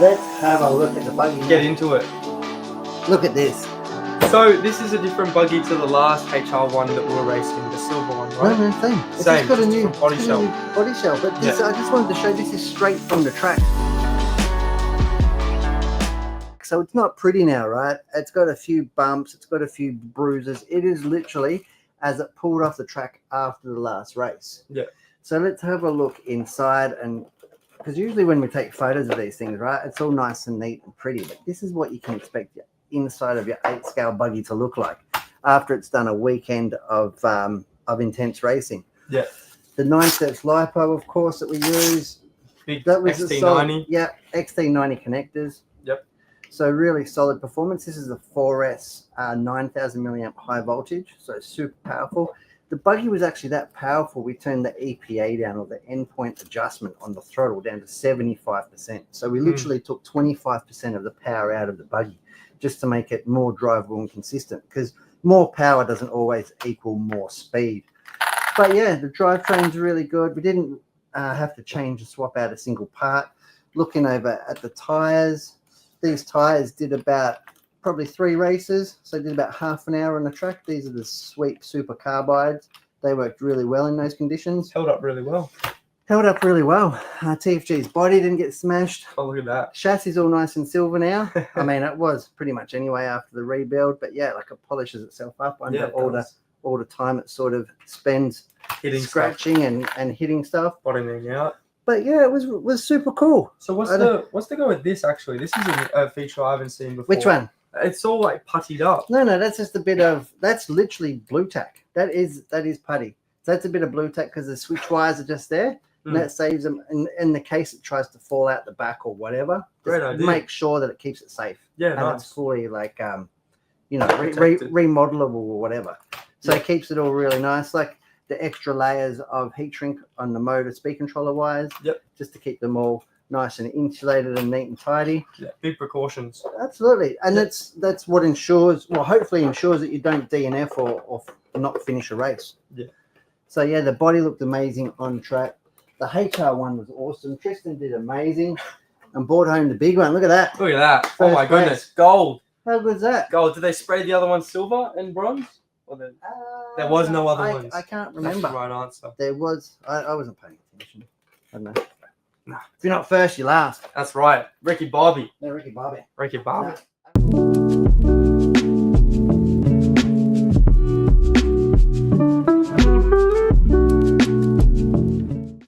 Let's have a look at the buggy. Get into it. Look at this. So this is a different buggy to the last HR1 that we were racing, the silver one, right? No, same. It's Same, just got a just new different body shell. Body shell, but this, Yeah. I just wanted to show this is straight from the track. So it's not pretty now, right? It's got a few bumps, it's got a few bruises. It is literally as it pulled off the track after the last race. Yeah. So let's have a look inside, and because usually when we take photos of these things, right, it's all nice and neat and pretty, but this is what you can expect inside of your 8-scale buggy to look like after it's done a weekend of intense racing. Yeah. The 9 steps lipo, of course, that we use. Big That was XT90. solid, yeah, XT90 connectors. Yep. So really solid performance. This is a 4S 9,000 milliamp high voltage, so super powerful. The buggy was actually that powerful. We turned the EPA down, or the endpoint adjustment on the throttle, down to 75%. So we literally took 25% of the power out of the buggy just to make it more drivable and consistent, because more power doesn't always equal more speed. But yeah, the drivetrain's really good. We didn't have to change and swap out a single part. Looking over at the tires, these tires did about probably 3 races, so did about half an hour on the track. These are the Sweep Super Carbides. They worked really well in those conditions. Held up really well. Held up really well. TFG's body didn't get smashed. Oh, look at that. Chassis all nice and silver now. I mean, it was pretty much anyway after the rebuild, but yeah, like it polishes itself up under all the time it sort of spends Hitting scratching and hitting stuff. Bottoming out. But yeah, it was super cool. So what's the go with this actually? This is a feature I haven't seen before. Which one? It's all like puttied up. No, that's just a bit of, that's literally blue tack. That is putty. So that's a bit of blue tack because the switch wires are just there. And that saves them in the case it tries to fall out the back or whatever. Great idea. Make sure that it keeps it safe. Yeah, and nice. it's fully like remodelable or whatever. So it keeps it all really nice. Like the extra layers of heat shrink on the motor speed controller wires. Yep. Just to keep them all nice and insulated and neat and tidy. Yeah, big precautions. Absolutely. And that's what ensures, well, hopefully ensures that you don't DNF or not finish a race. Yeah. So yeah, the body looked amazing on track. The HR1 was awesome. Tristan did amazing and brought home the big one. Look at that. Look at that. First Oh my place. goodness. Gold. How good's that? Gold. Did they spray the other one silver and bronze? Or there was no other ones. I can't remember. That's the right answer. There was. I wasn't paying attention. I don't know. No. If you're not first, you're last. That's right. Ricky Bobby. No, Ricky Bobby. Ricky Bobby. No.